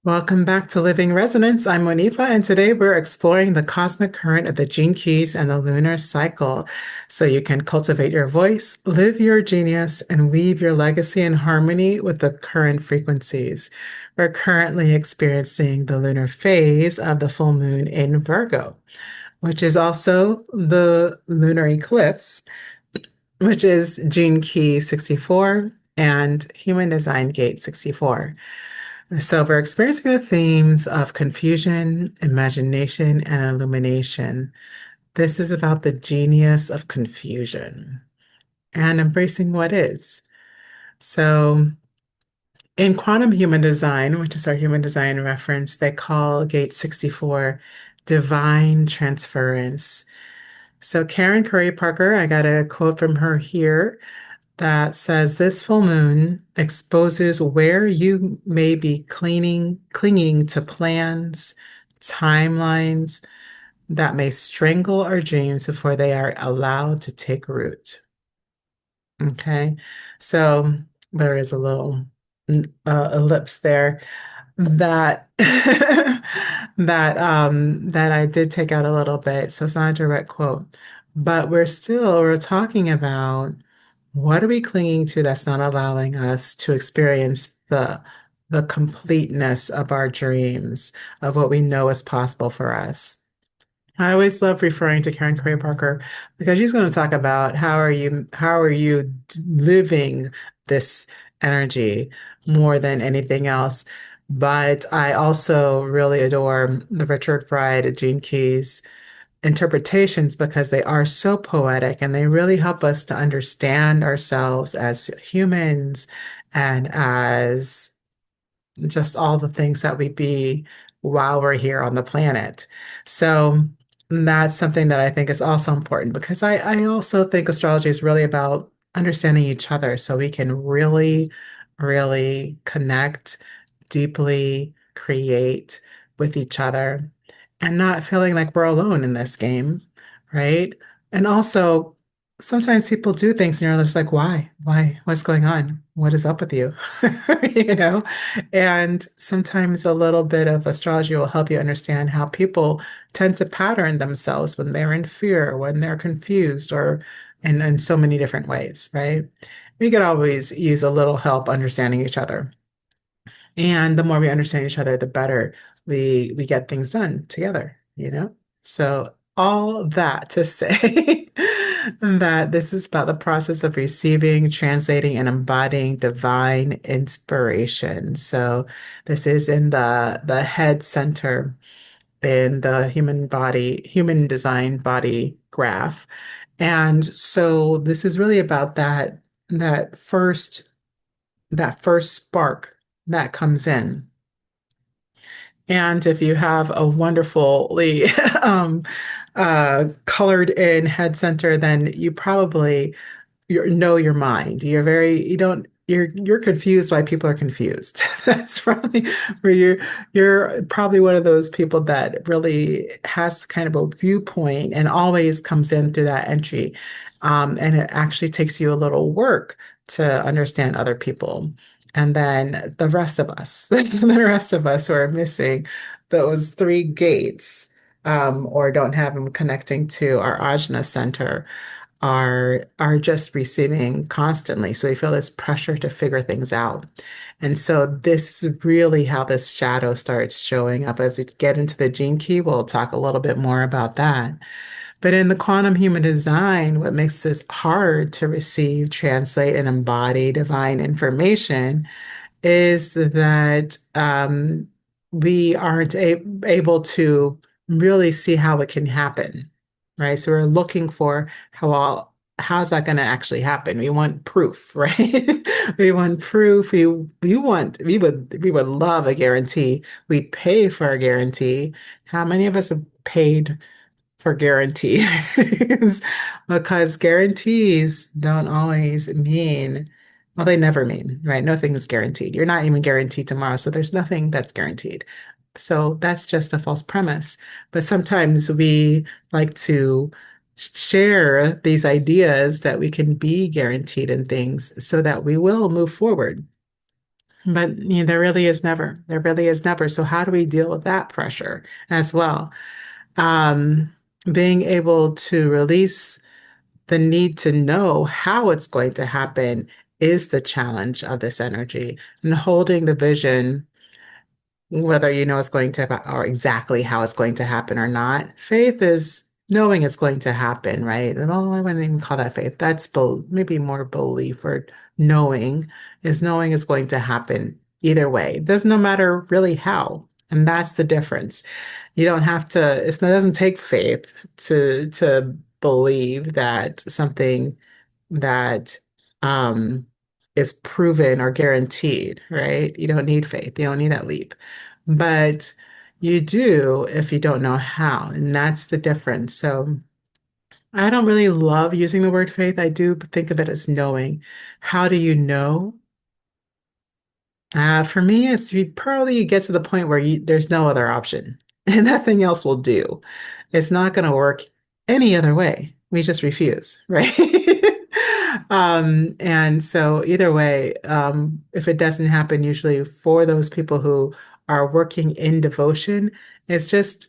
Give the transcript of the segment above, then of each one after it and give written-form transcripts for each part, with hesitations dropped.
Welcome back to Living Resonance. I'm Monifa, and today we're exploring the cosmic current of the gene keys and the lunar cycle so you can cultivate your voice, live your genius, and weave your legacy in harmony with the current frequencies. We're currently experiencing the lunar phase of the full moon in Virgo, which is also the lunar eclipse, which is gene key 64 and human design gate 64. So we're experiencing the themes of confusion, imagination, and illumination. This is about the genius of confusion and embracing what is. So in quantum human design, which is our human design reference, they call gate 64 divine transference. So Karen Curry Parker, I got a quote from her here that says this full moon exposes where you may be clinging to plans, timelines that may strangle our dreams before they are allowed to take root. Okay, so there is a little ellipse there that that I did take out a little bit, so it's not a direct quote, but we're talking about what are we clinging to that's not allowing us to experience the completeness of our dreams, of what we know is possible for us. I always love referring to Karen Curry Parker because she's going to talk about how are you living this energy more than anything else. But I also really adore the Richard Fried, Gene Keys interpretations because they are so poetic and they really help us to understand ourselves as humans and as just all the things that we be while we're here on the planet. So that's something that I think is also important because I also think astrology is really about understanding each other so we can really, really connect deeply, create with each other and not feeling like we're alone in this game, right? And also, sometimes people do things and you're just like, why? Why? What's going on? What is up with you? You know? And sometimes a little bit of astrology will help you understand how people tend to pattern themselves when they're in fear, when they're confused, or in so many different ways, right? We could always use a little help understanding each other. And the more we understand each other, the better we get things done together, you know? So all that to say that this is about the process of receiving, translating, and embodying divine inspiration. So this is in the head center in the human body, human design body graph. And so this is really about that first that first spark that comes in. And if you have a wonderfully colored in head center, then you know your mind. You're confused why people are confused. That's probably where you're probably one of those people that really has kind of a viewpoint and always comes in through that entry. And it actually takes you a little work to understand other people. And then the rest of us, the rest of us who are missing those three gates, or don't have them connecting to our ajna center are just receiving constantly. So we feel this pressure to figure things out. And so this is really how this shadow starts showing up. As we get into the gene key, we'll talk a little bit more about that. But in the quantum human design, what makes this hard to receive, translate, and embody divine information is that we aren't able to really see how it can happen, right? So we're looking for how's that going to actually happen? We want proof, right? We want proof. We would love a guarantee. We'd pay for a guarantee. How many of us have paid for guarantees? Because guarantees don't always mean, well, they never mean, right? Nothing is guaranteed. You're not even guaranteed tomorrow, so there's nothing that's guaranteed. So that's just a false premise. But sometimes we like to share these ideas that we can be guaranteed in things so that we will move forward. But there really is never. There really is never. So how do we deal with that pressure as well? Um, Being able to release the need to know how it's going to happen is the challenge of this energy. And holding the vision, whether you know it's going to or exactly how it's going to happen or not. Faith is knowing it's going to happen, right? Well, I wouldn't even call that faith. That's maybe more belief, or knowing is going to happen either way. It doesn't no matter really how. And that's the difference. You don't have to, it doesn't take faith to believe that something that um, is proven or guaranteed, right? You don't need faith. You don't need that leap. But you do if you don't know how. And that's the difference. So I don't really love using the word faith. I do think of it as knowing. How do you know? For me, it's you probably get to the point where there's no other option, and nothing else will do. It's not going to work any other way. We just refuse, right? And so either way, if it doesn't happen, usually for those people who are working in devotion, it's just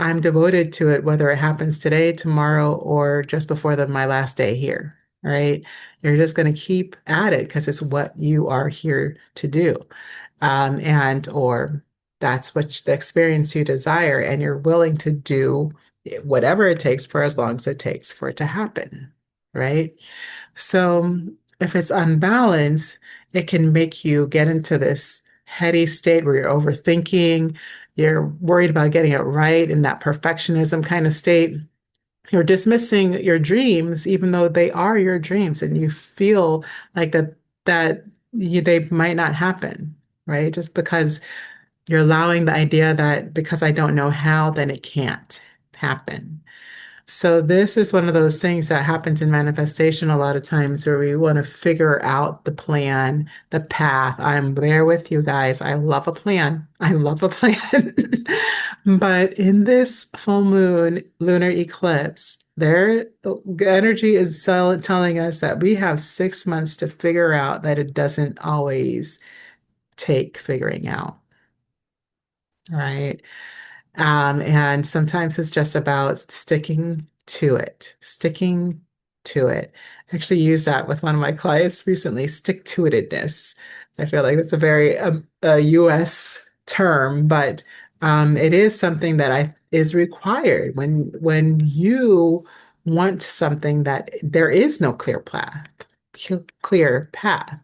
I'm devoted to it, whether it happens today, tomorrow, or just before my last day here, right? You're just going to keep at it because it's what you are here to do. And or that's what the experience you desire, and you're willing to do whatever it takes for as long as it takes for it to happen, right? So if it's unbalanced, it can make you get into this heady state where you're overthinking, you're worried about getting it right, in that perfectionism kind of state. You're dismissing your dreams, even though they are your dreams, and you feel like they might not happen, right? Just because you're allowing the idea that because I don't know how, then it can't happen. So this is one of those things that happens in manifestation a lot of times, where we want to figure out the plan, the path. I'm there with you guys. I love a plan. I love a plan. But in this full moon lunar eclipse, their energy is telling us that we have 6 months to figure out, that it doesn't always take figuring out, right? And sometimes it's just about sticking to it. I actually used that with one of my clients recently, stick to itedness. I feel like that's a very a US term, but it is something that is required when you want something that there is no clear path.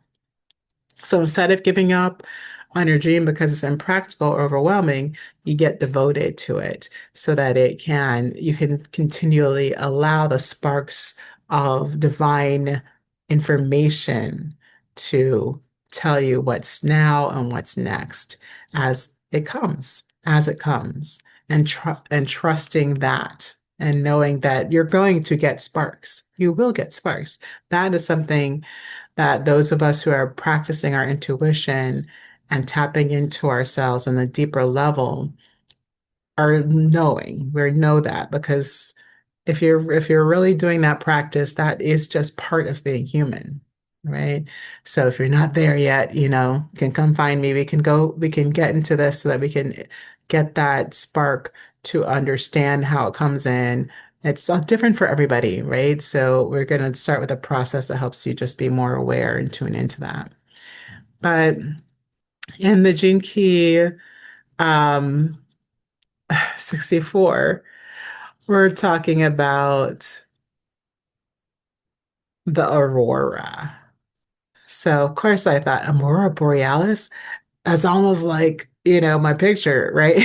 So instead of giving up on your dream because it's impractical or overwhelming, you get devoted to it so that you can continually allow the sparks of divine information to tell you what's now and what's next as it comes, and trusting that, and knowing that you're going to get sparks. You will get sparks. That is something that those of us who are practicing our intuition and tapping into ourselves on a deeper level are knowing. We know that because if you're really doing that practice, that is just part of being human, right? So if you're not there yet, you can come find me. We can get into this so that we can get that spark to understand how it comes in. It's different for everybody, right? So we're going to start with a process that helps you just be more aware and tune into that. But in the Gene Key um, 64, we're talking about the aurora. So, of course, I thought Aurora Borealis. That's almost like, my picture, right?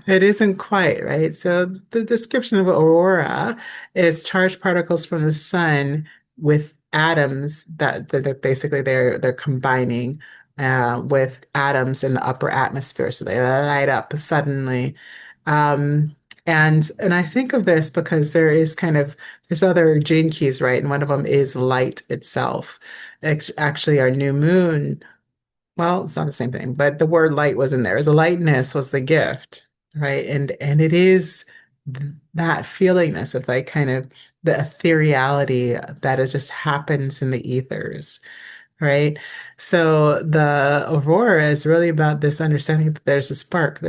It isn't quite, right? So the description of aurora is charged particles from the sun with atoms that basically they're combining with atoms in the upper atmosphere. So they light up suddenly. Um, and I think of this because there's other gene keys, right? And one of them is light itself. Actually, our new moon, well, it's not the same thing, but the word light was in there. As a lightness was the gift, right? And it is that feelingness of like kind of the ethereality that just happens in the ethers. right? So the aurora is really about this understanding that there's a spark.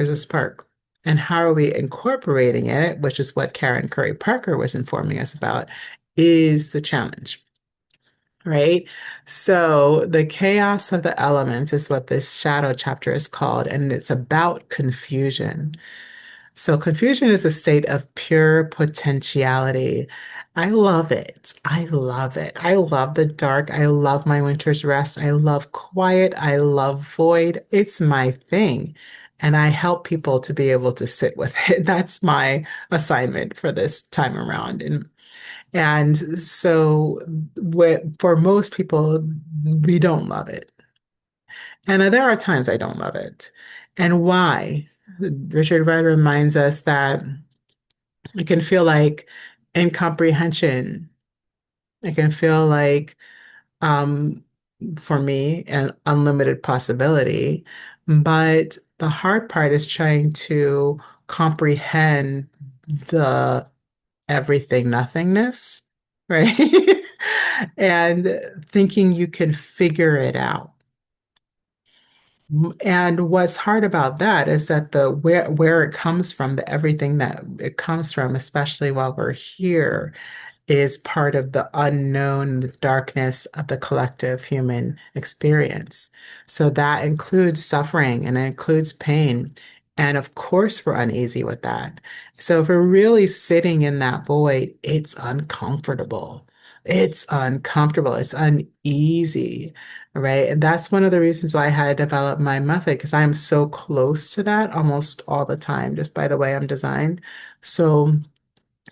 And how are we incorporating it, which is what Karen Curry Parker was informing us about, is the challenge. Right? So the chaos of the elements is what this shadow chapter is called, and it's about confusion. So confusion is a state of pure potentiality. I love it. I love it. I love the dark. I love my winter's rest. I love quiet. I love void. It's my thing. And I help people to be able to sit with it. That's my assignment for this time around. And so for most people, we don't love it. And there are times I don't love it. And why? Richard Rudd reminds us that it can feel like incomprehension. It can feel like, um, for me, an unlimited possibility. But the hard part is trying to comprehend the everything nothingness, right? And thinking you can figure it out. And what's hard about that is that the where it comes from, the everything that it comes from, especially while we're here, is part of the unknown, the darkness of the collective human experience. So that includes suffering and it includes pain. And of course, we're uneasy with that. So if we're really sitting in that void, it's uncomfortable. It's uncomfortable. It's uneasy, right? And that's one of the reasons why I had to develop my method because I'm so close to that almost all the time, just by the way I'm designed. So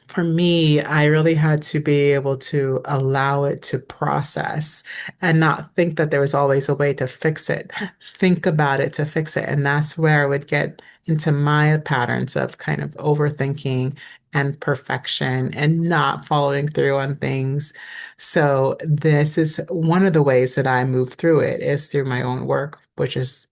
for me, I really had to be able to allow it to process and not think that there was always a way to fix it. Think about it to fix it. And that's where I would get into my patterns of kind of overthinking and perfection and not following through on things. So this is one of the ways that I move through it is through my own work, which is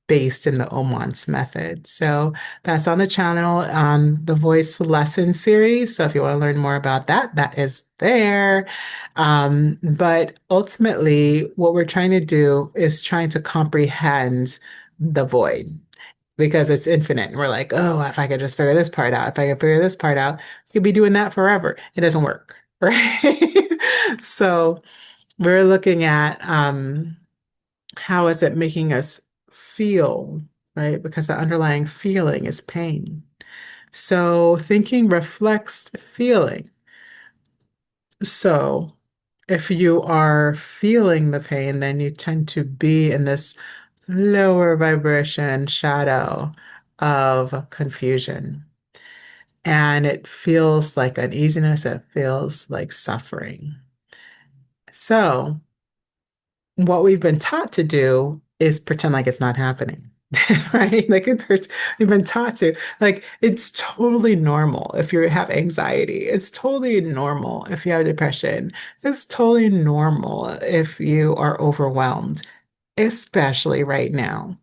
based in the Oman's method. So that's on the channel on the voice lesson series. So if you want to learn more about that, that is there. But ultimately, what we're trying to do is trying to comprehend the void because it's infinite. And we're like, oh, if I could just figure this part out, if I could figure this part out, you could be doing that forever. It doesn't work, right? So we're looking at how is it making us feel, right? Because the underlying feeling is pain. So thinking reflects feeling. So if you are feeling the pain, then you tend to be in this lower vibration shadow of confusion. And it feels like uneasiness, it feels like suffering. So what we've been taught to do is pretend like it's not happening. Right? We've been taught to, like, it's totally normal if you have anxiety. It's totally normal if you have depression. It's totally normal if you are overwhelmed, especially right now.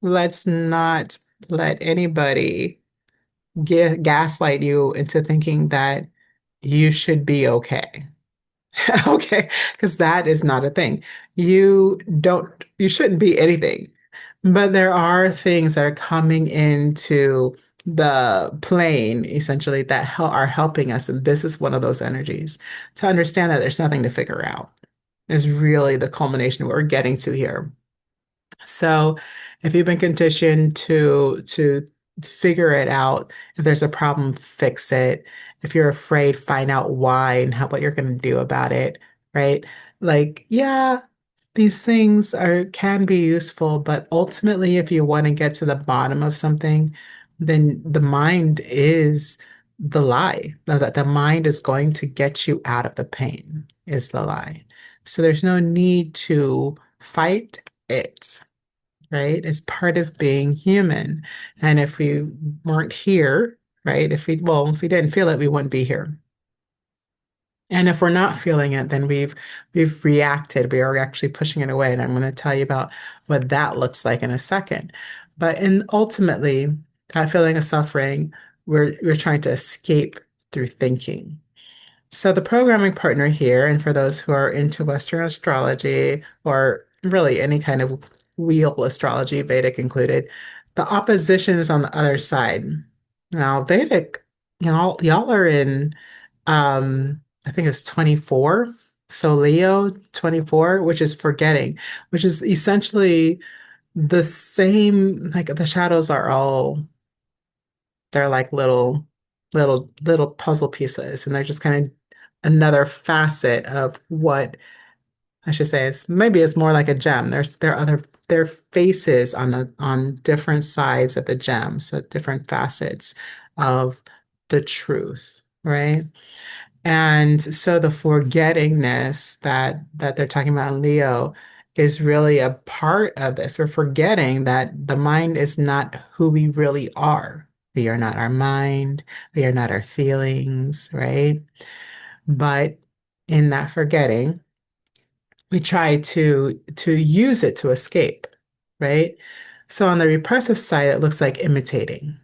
Let's not let anybody gaslight you into thinking that you should be okay. Okay, because that is not a thing. You shouldn't be anything. But there are things that are coming into the plane, essentially, that are helping us. And this is one of those energies to understand that there's nothing to figure out is really the culmination of what we're getting to here. So if you've been conditioned to figure it out, if there's a problem, fix it. If you're afraid, find out why and how what you're going to do about it, right? Like, yeah, these things are can be useful, but ultimately, if you want to get to the bottom of something, then the mind is the lie. That the mind is going to get you out of the pain is the lie. So there's no need to fight it, right? It's part of being human. And if we weren't here, right? If we didn't feel it, we wouldn't be here. And if we're not feeling it, then we've reacted. We are actually pushing it away. And I'm going to tell you about what that looks like in a second. But in ultimately, that feeling of suffering, we're trying to escape through thinking. So the programming partner here, and for those who are into Western astrology or really any kind of wheel astrology, Vedic included, the opposition is on the other side. Now, Vedic, y'all are in I think it's 24. So Leo 24, which is forgetting, which is essentially the same, like the shadows are all they're like little puzzle pieces, and they're just kind of another facet of what I should say. It's more like a gem. There are there are faces on different sides of the gem, so different facets of the truth, right? And so the forgettingness that they're talking about in Leo is really a part of this. We're forgetting that the mind is not who we really are. We are not our mind. We are not our feelings, right? But in that forgetting, we try to use it to escape, right? So on the repressive side, it looks like imitating.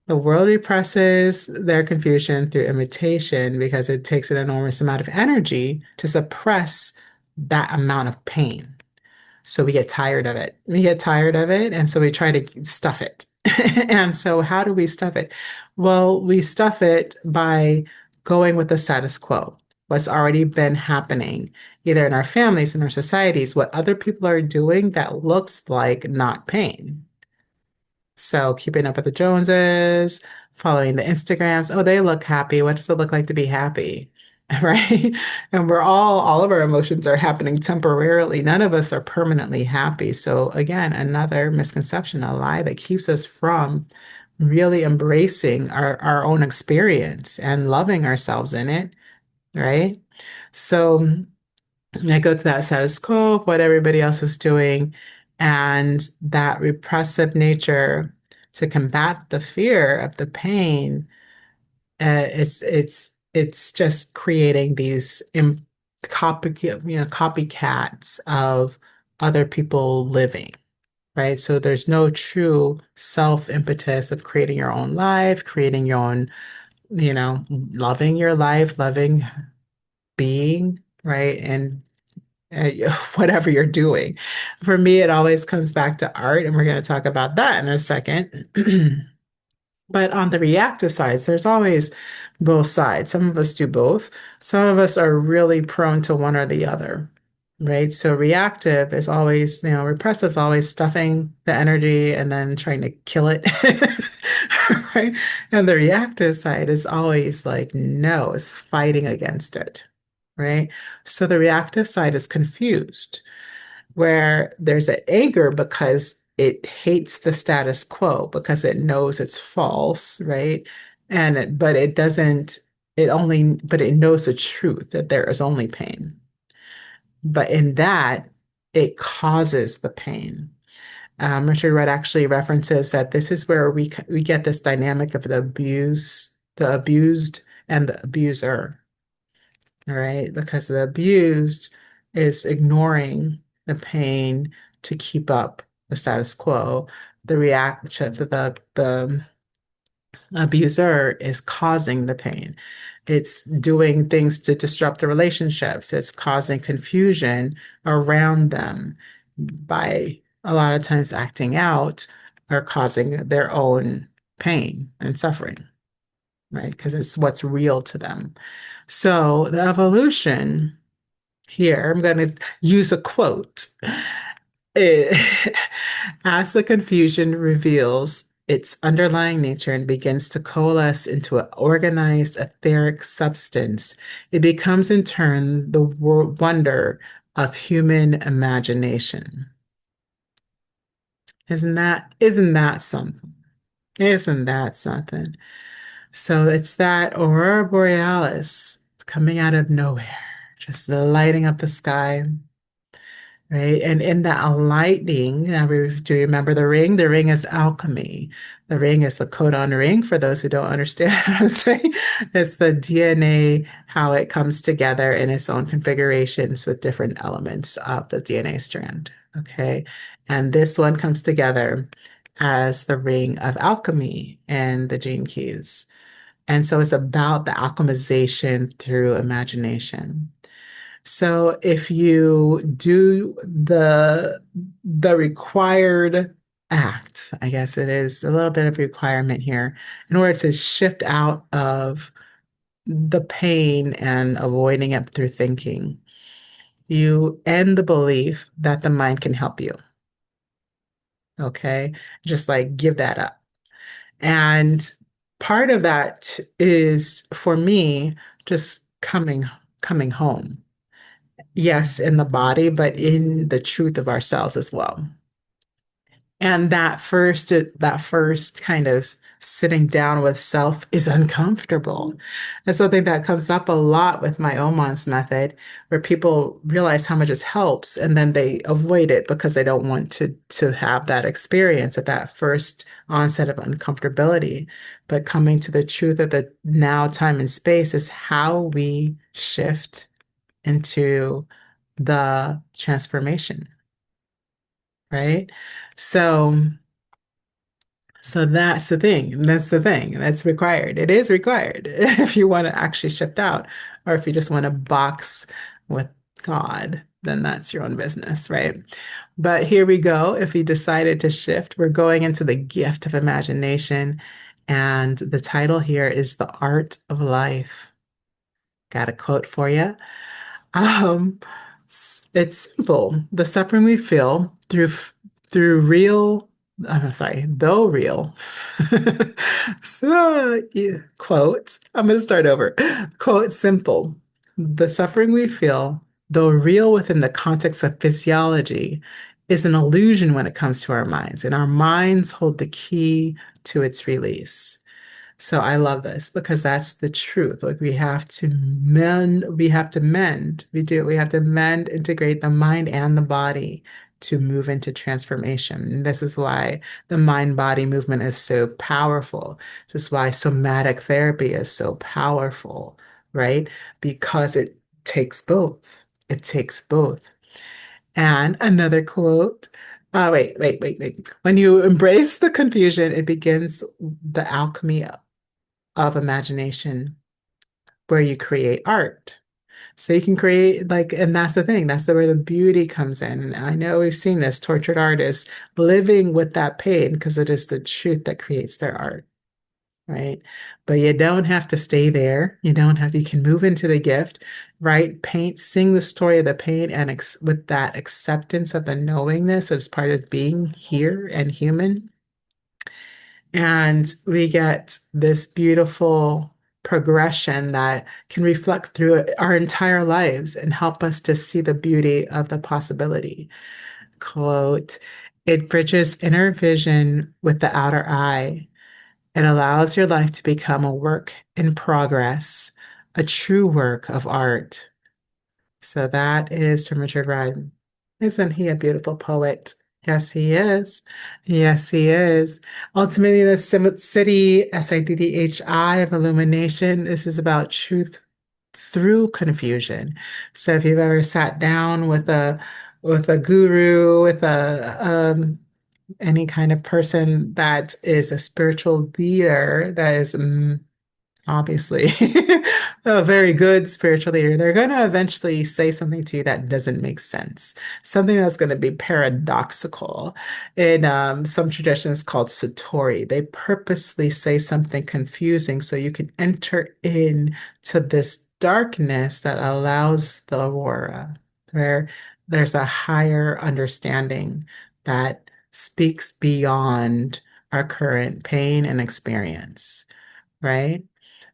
The world represses their confusion through imitation because it takes an enormous amount of energy to suppress that amount of pain. So we get tired of it. We get tired of it, and so we try to stuff it. And so, how do we stuff it? Well, we stuff it by going with the status quo, what's already been happening, either in our families, in our societies, what other people are doing that looks like not pain. So keeping up with the Joneses, following the Instagrams. Oh, they look happy. What does it look like to be happy? Right? And all of our emotions are happening temporarily. None of us are permanently happy. So again, another misconception, a lie that keeps us from really embracing our own experience and loving ourselves in it, right? So I go to that status quo of what everybody else is doing, and that repressive nature to combat the fear of the pain. It's just creating these copycats of other people living, right? So there's no true self impetus of creating your own life, creating your own, loving your life, loving being, right? And whatever you're doing. For me, it always comes back to art, and we're going to talk about that in a second. But on the reactive sides, there's always both sides. Some of us do both. Some of us are really prone to one or the other, right? So reactive is always, repressive is always stuffing the energy and then trying to kill it, right? And the reactive side is always like, no, is fighting against it, right? So the reactive side is confused where there's an anger because it hates the status quo because it knows it's false, right? But it doesn't, but it knows the truth that there is only pain. But in that, it causes the pain. Richard Rudd actually references that this is where we get this dynamic of the abused and the abuser, all right? Because the abused is ignoring the pain to keep up the status quo. The reaction, the abuser is causing the pain. It's doing things to disrupt the relationships. It's causing confusion around them by a lot of times acting out or causing their own pain and suffering, right? Because it's what's real to them. So the evolution here, I'm going to use a quote. Eh, As the confusion reveals its underlying nature and begins to coalesce into an organized etheric substance, it becomes in turn the wonder of human imagination. Isn't that something? Isn't that something? So it's that aurora borealis coming out of nowhere, just lighting up the sky, right? And in that lightning, do you remember the ring? The ring is alchemy. The ring is the codon ring for those who don't understand what I'm saying. It's the DNA, how it comes together in its own configurations with different elements of the DNA strand. Okay. And this one comes together as the ring of alchemy and the gene keys. And so it's about the alchemization through imagination. So if you do the required act, I guess it is a little bit of requirement here, in order to shift out of the pain and avoiding it through thinking, you end the belief that the mind can help you. Okay. Just like give that up. And part of that is for me just coming home. Yes, in the body, but in the truth of ourselves as well. And that first kind of sitting down with self is uncomfortable. And so I think that comes up a lot with my Oman's method, where people realize how much it helps and then they avoid it because they don't want to have that experience at that first onset of uncomfortability. But coming to the truth of the now, time, and space is how we shift into the transformation, right? So so that's the thing. That's the thing. That's required. It is required if you want to actually shift out, or if you just want to box with God, then that's your own business, right? But here we go. If you decided to shift, we're going into the gift of imagination. And the title here is The Art of Life. Got a quote for you. Um, it's simple. The suffering we feel through real, I'm sorry, though real. So, yeah, quote, I'm going to start over. Quote, simple. The suffering we feel, though real within the context of physiology, is an illusion when it comes to our minds, and our minds hold the key to its release. So I love this because that's the truth. Like we have to mend. We have to mend, integrate the mind and the body to move into transformation. And this is why the mind-body movement is so powerful. This is why somatic therapy is so powerful, right? Because it takes both. It takes both. And another quote. Wait. When you embrace the confusion, it begins the alchemy of imagination where you create art. So you can create like, and that's the thing, that's where the beauty comes in. And I know we've seen this tortured artists living with that pain because it is the truth that creates their art, right? But you don't have to stay there. You can move into the gift, right? Paint, sing the story of the pain and with that acceptance of the knowingness as part of being here and human. And we get this beautiful progression that can reflect through our entire lives and help us to see the beauty of the possibility. Quote, it bridges inner vision with the outer eye. It allows your life to become a work in progress, a true work of art. So that is from Richard Ryan. Isn't he a beautiful poet? Yes, he is. Yes, he is. Ultimately, the City, SIDDHI of Illumination, this is about truth through confusion. So if you've ever sat down with a guru, with a any kind of person that is a spiritual leader that is obviously a very good spiritual leader, they're going to eventually say something to you that doesn't make sense, something that's going to be paradoxical. In some traditions called satori, they purposely say something confusing so you can enter in to this darkness that allows the aurora, where there's a higher understanding that speaks beyond our current pain and experience, right?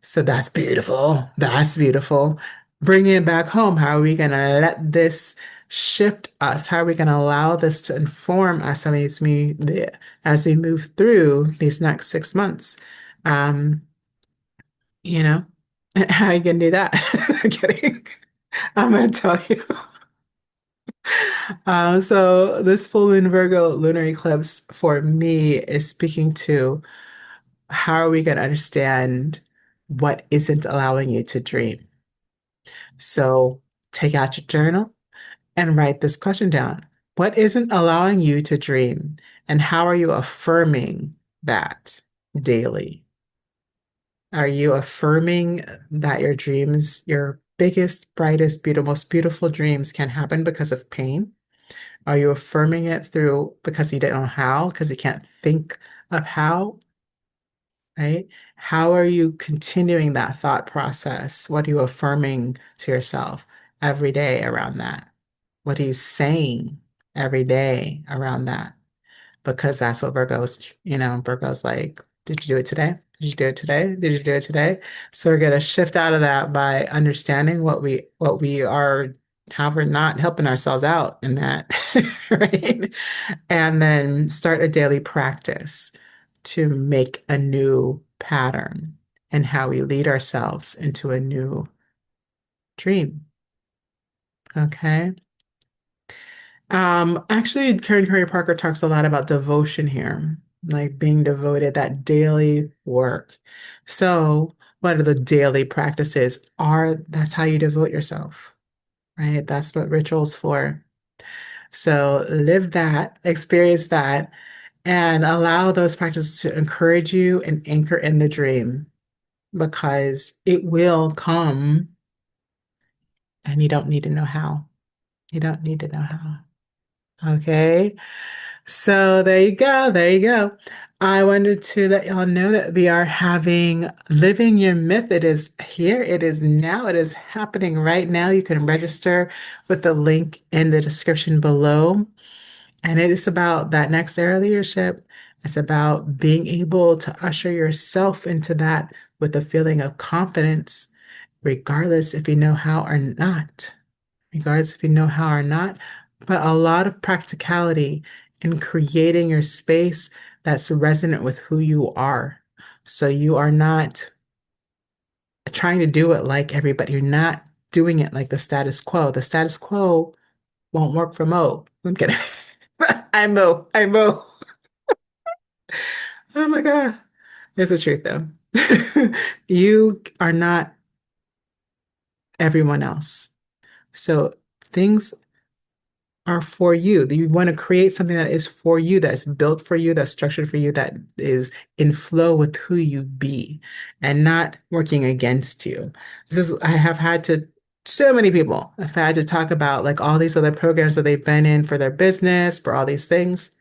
So that's beautiful. That's beautiful. Bringing it back home, how are we going to let this shift us? How are we going to allow this to inform us as we move through these next 6 months? Um, you know, how are you going to do that? Kidding. I'm going to tell you. So this full moon Virgo lunar eclipse for me is speaking to how are we going to understand what isn't allowing you to dream? So take out your journal and write this question down. What isn't allowing you to dream? And how are you affirming that daily? Are you affirming that your dreams, your biggest, brightest, beautiful, most beautiful dreams can happen because of pain? Are you affirming it through because you don't know how, because you can't think of how, right? How are you continuing that thought process? What are you affirming to yourself every day around that? What are you saying every day around that? Because that's what Virgo's like, did you do it today? Did you do it today? Did you do it today? So we're gonna shift out of that by understanding what we are, how we're not helping ourselves out in that, right? And then start a daily practice to make a new pattern and how we lead ourselves into a new dream. Okay. Actually, Karen Curry Parker talks a lot about devotion here, like being devoted, that daily work. So, what are the daily practices? That's how you devote yourself, right? That's what ritual's for. So, live that, experience that, and allow those practices to encourage you and anchor in the dream because it will come and you don't need to know how. You don't need to know how. Okay. So there you go. There you go. I wanted to let y'all know that we are having Living Your Myth. It is here. It is now. It is happening right now. You can register with the link in the description below. And it is about that next era leadership. It's about being able to usher yourself into that with a feeling of confidence, regardless if you know how or not, regardless if you know how or not, but a lot of practicality in creating your space that's resonant with who you are. So you are not trying to do it like everybody. You're not doing it like the status quo. The status quo won't work for Mo. I'm kidding. I Mo. I Mo. Oh my God. It's the truth though. You are not everyone else. So things are for you. You want to create something that is for you, that's built for you, that's structured for you, that is in flow with who you be and not working against you. I have had to, so many people have had to talk about like all these other programs that they've been in for their business, for all these things,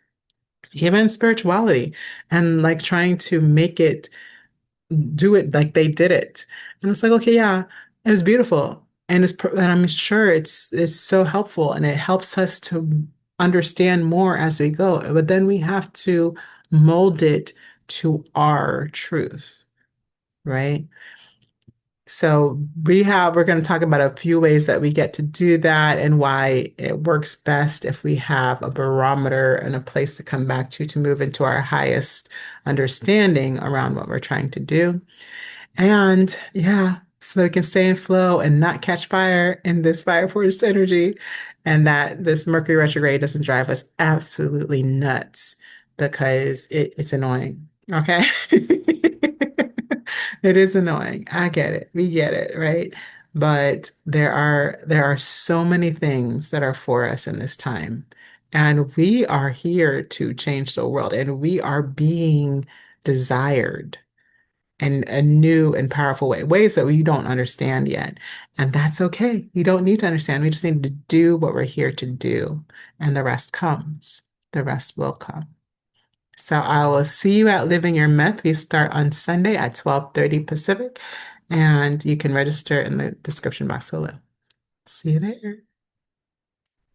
even spirituality, and like trying to make it do it like they did it. And it's like, okay, yeah, it was beautiful. And I'm sure it's so helpful and it helps us to understand more as we go. But then we have to mold it to our truth, right? So we're going to talk about a few ways that we get to do that and why it works best if we have a barometer and a place to come back to move into our highest understanding around what we're trying to do. And yeah, so that we can stay in flow and not catch fire in this fire force energy, and that this Mercury retrograde doesn't drive us absolutely nuts because it's annoying. Okay. It is annoying. I get it. We get it, right? But there are so many things that are for us in this time. And we are here to change the world, and we are being desired in a new and powerful way, ways that we don't understand yet. And that's okay. We don't need to understand. We just need to do what we're here to do. And the rest comes. The rest will come. So I will see you at Living Your Myth. We start on Sunday at 12:30 Pacific, and you can register in the description box below. See you there.